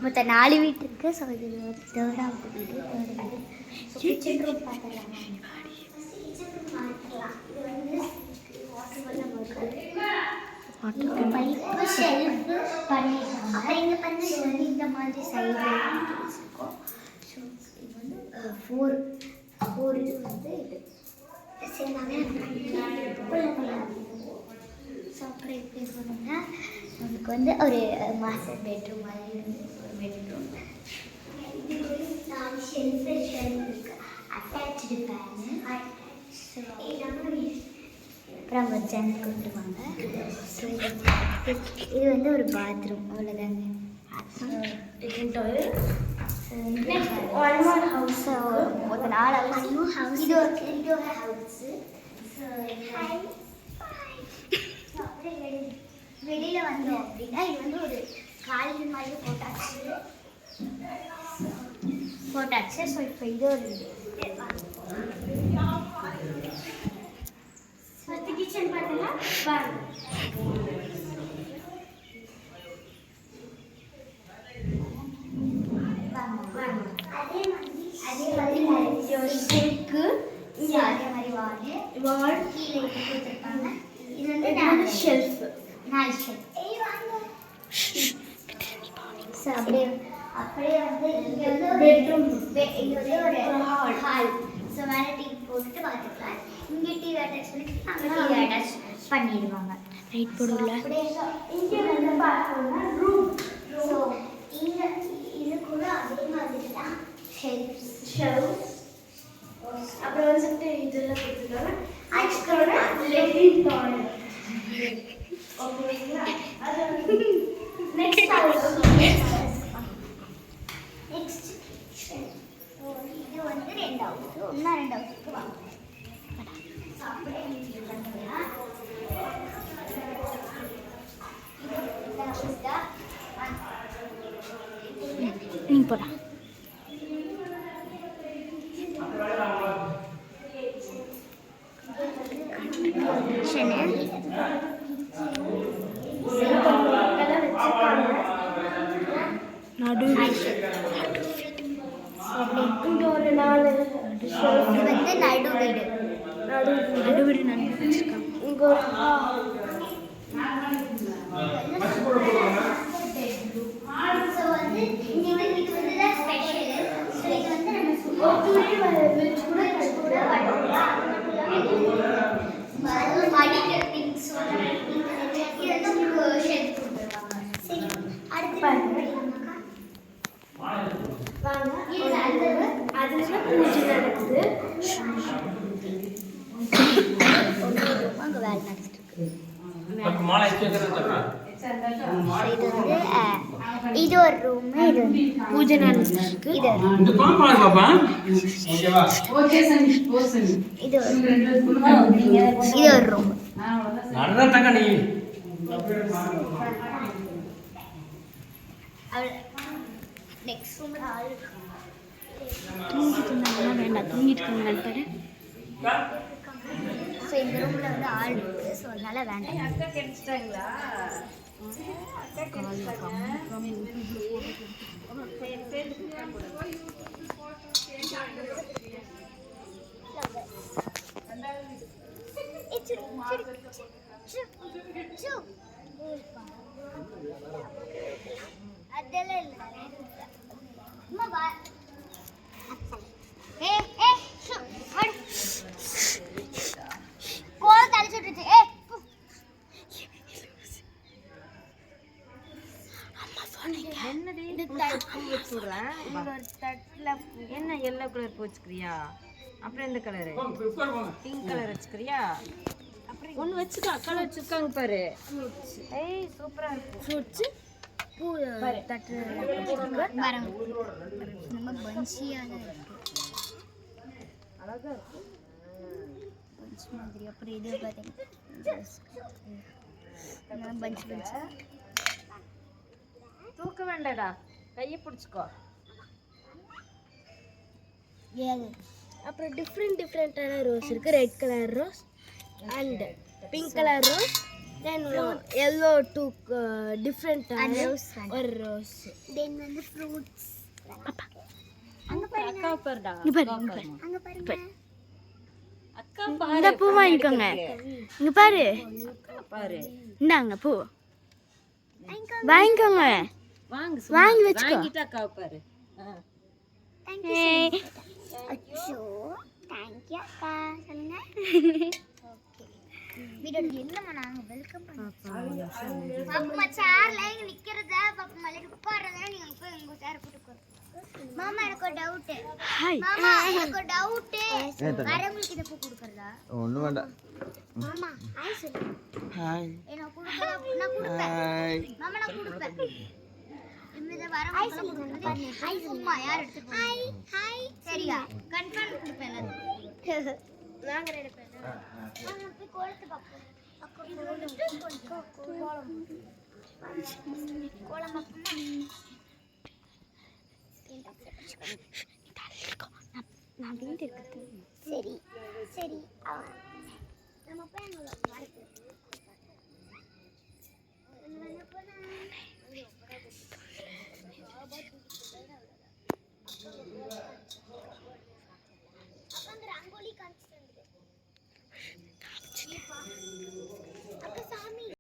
மொத்தம் 4 வீடு இருக்கு. ஸோ இது தேர்டாவது வீடு. கிச்சன் ரூம் பார்த்துக்கலாம். பைப்பு ஷெல்ஃபு பண்ணியிருக்காங்க. அப்புறம் இங்கே வந்து இது வந்து இந்த மாதிரி சைடில் வச்சுருக்கோம். ஸோ இது வந்து 4 இது வந்து இது சேர்ந்தாங்க. ஸோ அப்புறம் எப்படி சொன்னோம்னா நமக்கு வந்து ஒரு மாஸ்டர் பெட்ரூம் மாதிரி வந்து ஒரு பெட்ரூம். இது ஒரு 4 ஷெல்ஃப் இருக்குது. Attach fan. ஸோ அப்புறம் அவங்க ஜன்னல் கொடுத்துருவாங்க. ஸோ இது வந்து ஒரு பாத்ரூம். அவ்வளோதாங்க. ஒரு 4 ஹவுஸ். இது ஒரு ஹவுஸு. ஸோ வெளியில் வந்தோம் அப்படின்னா இது வந்து ஒரு காலேஜ் மாதிரி போட்டாச்சு. ஸோ இப்போ இது ஒரு கிச்சன் பார்த்தீங்கன்னா அதே மாதிரி சிங்க்கு இங்கே அதே மாதிரி வால் கீழே கொடுத்துருப்பாங்க. இது வந்து ஷெல்ஃப் 4 ஷெல்ஃப். ஸோ அப்படியே வந்து இங்கே வந்து பெட்ரூம். இங்கே வந்து ஒரு ஹால். ஸோ மேலே டிவி போட்டுட்டு பார்த்துக்கலாம். இங்கே டிவி அட்டாச் பண்ணிட்டு அங்கே டிவி அட்டாச் பண்ணிடுவாங்க. ரைட் போடுல அப்படியே. இங்கே வந்து பார்த்தோம்னா ரூம். ஸோ இங்கே இது கூட அதே மாதிரி தான் ஷெல்ஃப். அப்புறம் வந்துட்டு இதெல்லாம் கொடுத்துருக்காங்க. அதுக்கப்புறம் லெட்டின் டாய்லெட். ஓகேங்களா? அது நெக்ஸ்ட் ஹவுஸ். நெக்ஸ்ட் இது வந்து 2 ஹவுஸ். இன்னும் 2 ஹவுஸுக்கு வாங்க. அப்படியே நீங்கள் பார்த்தீங்கன்னா நீங்கள் போடலாம். நடு இங்கே ஒரு 4 வந்து நடு வீடு. நடு வீடு வச்சுருக்காங்க. இங்கே ஒரு ஸோ வந்து இங்கே வந்து இது வந்து தான் ஸ்பெஷலு. ஸோ இது வந்து நம்ம வச்சு கூட மடிக்கிற திங்ஸ் இது வந்து உங்களுக்கு ஷெல்ஃப் கொடுத்துருவாங்க. சரி, அடுத்து வாங்க. அதில் பூஜை நடக்குது. அங்கே வேலை நடந்துட்டு இருக்கு. இது ஒரு ரூம். இது பூஜை நடந்துருக்கு. இது ஒரு ரூம். நெக்ஸ்ட் ரூம் தூங்கிட்டு இருந்தாங்கன்னா வேண்டாம், தூங்கிட்டு இருக்காங்கன்னு பாரு. ஸோ இந்த ரூமில் வந்து ஆள் இருக்குது. ஸோ அதனால வேண்டாம். அக்கா கிடைச்சிட்டாங்களா? அதெல்லாம் இல்லை. என்ன எல்லோ கலர் பூ வச்சுக்கிறியா? அப்புறம் எந்த கலரு? Pink colour வச்சுக்கிறியா? ஒன்று வச்சுக்கோ. அக்கால வச்சுருக்காங்க பாரு. ஏய் சூப்பரா இருக்கு. ஃப்ரூட்ஸ் பூ தட்டு மரம் நம்ம பன்சியாக இருக்கு. அழகா இருக்கு பன்சி மாதிரி. அப்புறம் இது பார்த்தீங்கன்னா பன்சி பன்சி தூக்க வேண்டாடா, கையை பிடிச்சிக்கோ. அப்புறம் டிஃப்ரெண்டான ரோஸ் இருக்குது. Red colour rose and pink colour rose then yellow two different rose ஒரு ரோஸ். தென் வந்து ஃப்ரூட்ஸ் அங்க பாரு அக்கா பாருடா அங்க பாருங்க அக்கா பாரு இந்த பூ வாங்கிக்கோங்க. இங்க பாரு, பாரு இந்தாங்க பூ வாங்கிக்கோங்க. வாங்க வாங்கி வச்சுக்கோ. வாங்கிட்டு அக்கா பாரு தேங்க் யூ அச்சோ தேங்க் யூ அக்கா சொல்லுங்க ஓகே வீடியோ என்னமா நாங்க வெல்கம் பண்ணுவோம் பாப்பா சேர்ல இங்க நிக்கிறத பாப்பா மலைக்கு உட்கார்றத நீங்க போய் உங்க சேர் போட்டு உட்காரு மாமா எனக்கு ஒரு டவுட் ஹாய். மாமா எனக்கு ஒரு டவுட் வரவங்களுக்கு இத பூ கொடுக்கறதா ஒன்றும் வேண்டாம். மாமா ஹாய் சொல்லு ஹாய் எனக்கு கொடுக்க நான் கொடுப்பேன் ஹாய். மாமா நான் கொடுப்பேன் இம்மித வரவங்களுக்கு கொடுக்கறது ஹாய் சும்மா யார் எடுத்து ஹாய் ஹாய் சரியா கன்ஃபார்ம் கொடுப்பேன் நாங்க ரெண்டு பேர் நாங்க போய் கோலத்தை பாப்போம் அக்கா இது வந்து கோலம் பாப்போம் நான் வீடு இருக்குது. சரி சரி நம்ம போய் அங்க வரது ரங்கோலி காமிச்சிட்டு